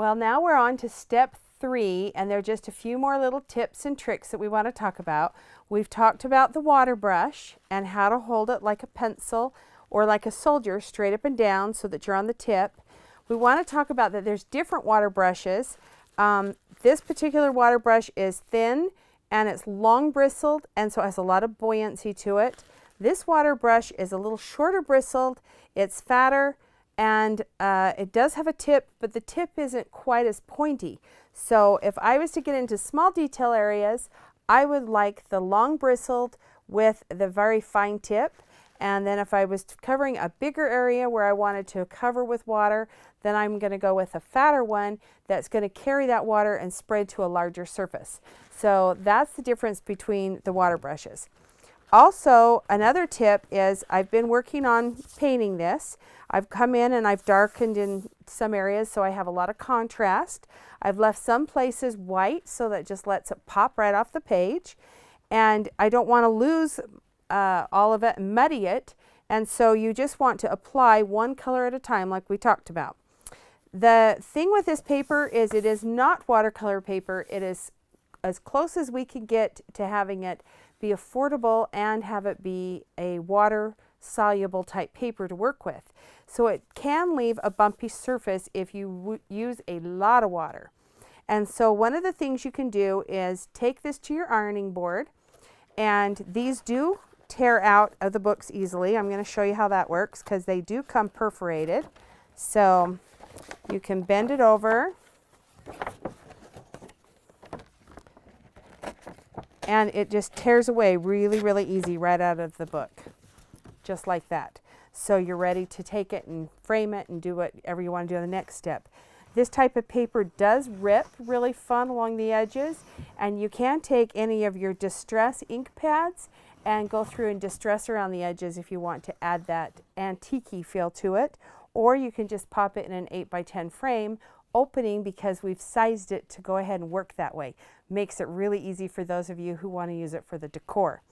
Well, now we're on to step 3, and there are just a few more little tips and tricks that we want to talk about. We've talked about the water brush and how to hold it like a pencil or like a soldier, straight up and down so that you're on the tip. We want to talk about that there's different water brushes. This particular water brush is thin and it's long bristled, and so it has a lot of buoyancy to it. This water brush is a little shorter bristled, it's fatter, and it does have a tip, but the tip isn't quite as pointy. So if I was to get into small detail areas, I would like the long bristled with the very fine tip. And then if I was covering a bigger area where I wanted to cover with water, then I'm going to go with a fatter one that's going to carry that water and spread to a larger surface. So that's the difference between the water brushes. Also, another tip is I've been working on painting this. I've come in and I've darkened in some areas so I have a lot of contrast. I've left some places white so that just lets it pop right off the page. And I don't want to lose all of it and muddy it. And so you just want to apply one color at a time like we talked about. The thing with this paper is it is not watercolor paper. It is as close as we can get to having it be affordable and have it be a water soluble type paper to work with. So it can leave a bumpy surface if you use a lot of water. And so one of the things you can do is take this to your ironing board, and these do tear out of the books easily. I'm going to show you how that works because they do come perforated. So you can bend it over and it just tears away really easy right out of the book, just like that. So you're ready to take it and frame it and do whatever you want to do in the next step. This type of paper does rip really fun along the edges, and you can take any of your distress ink pads and go through and distress around the edges if you want to add that antique-y feel to it, or you can just pop it in an 8x10 frame opening because we've sized it to go ahead and work that way. Makes it really easy for those of you who want to use it for the decor.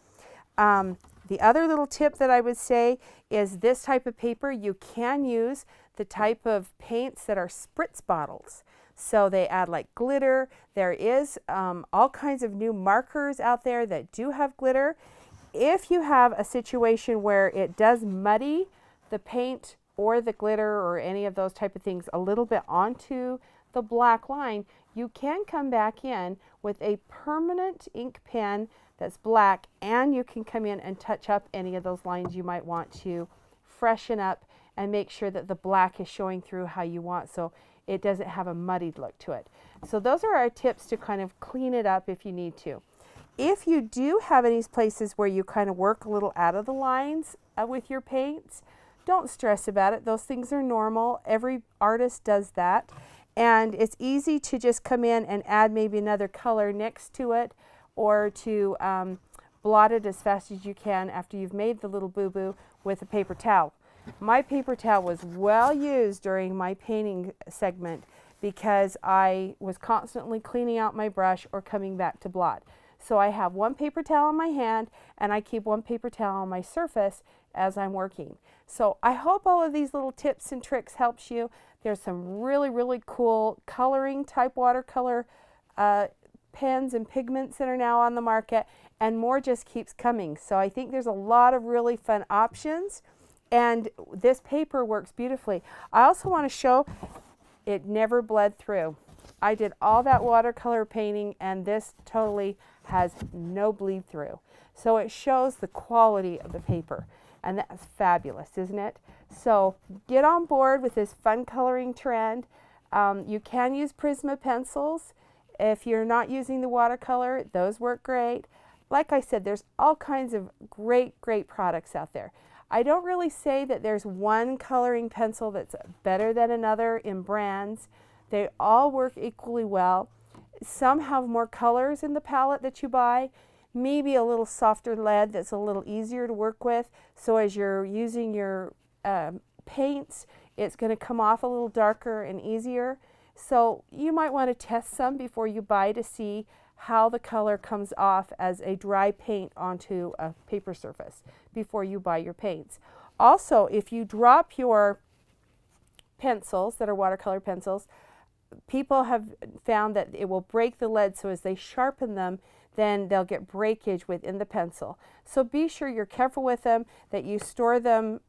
The other little tip that I would say is this type of paper, you can use the type of paints that are spritz bottles. So they add like glitter. There is all kinds of new markers out there that do have glitter. If you have a situation where it does muddy the paint or the glitter or any of those type of things a little bit onto the black line, you can come back in with a permanent ink pen that's black, and you can come in and touch up any of those lines you might want to freshen up and make sure that the black is showing through how you want so it doesn't have a muddied look to it. So those are our tips to kind of clean it up if you need to. If you do have any places where you kind of work a little out of the lines with your paints, don't stress about it. Those things are normal. Every artist does that. And it's easy to just come in and add maybe another color next to it, or to blot it as fast as you can after you've made the little boo-boo with a paper towel. My paper towel was well used during my painting segment because I was constantly cleaning out my brush or coming back to blot. So I have one paper towel in my hand and I keep one paper towel on my surface as I'm working. So I hope all of these little tips and tricks helps you. There's some really cool coloring type watercolor pens and pigments that are now on the market, and more just keeps coming. So I think there's a lot of really fun options, and this paper works beautifully. I also want to show it never bled through. I did all that watercolor painting and this totally has no bleed through. So it shows the quality of the paper, and that's fabulous, isn't it? So get on board with this fun coloring trend. You can use Prisma pencils. If you're not using the watercolor, those work great. Like I said, there's all kinds of great products out there. I don't really say that there's one coloring pencil that's better than another in brands. They all work equally well. Some have more colors in the palette that you buy, maybe a little softer lead that's a little easier to work with. So as you're using your paints, it's going to come off a little darker and easier. So you might want to test some before you buy to see how the color comes off as a dry paint onto a paper surface before you buy your paints. Also, if you drop your pencils that are watercolor pencils, people have found that it will break the lead, so as they sharpen them, then they'll get breakage within the pencil. So be sure you're careful with them, that you store them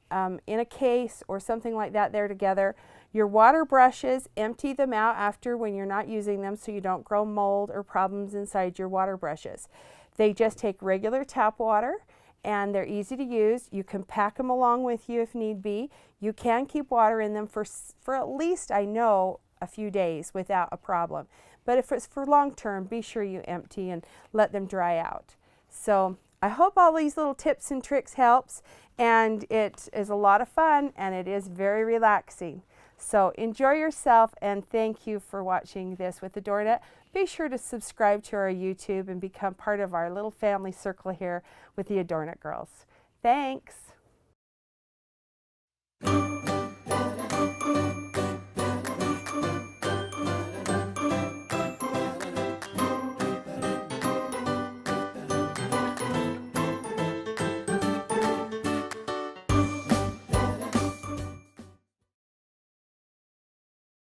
in a case or something like that there together. Your water brushes, empty them out after when you're not using them so you don't grow mold or problems inside your water brushes. They just take regular tap water and they're easy to use. You can pack them along with you if need be. You can keep water in them for at least, I know, a few days without a problem. But if it's for long term, be sure you empty and let them dry out. So I hope all these little tips and tricks helps, and it is a lot of fun and it is very relaxing. So enjoy yourself, and thank you for watching this with ADORNit. Be sure to subscribe to our YouTube and become part of our little family circle here with the ADORNit girls. Thanks.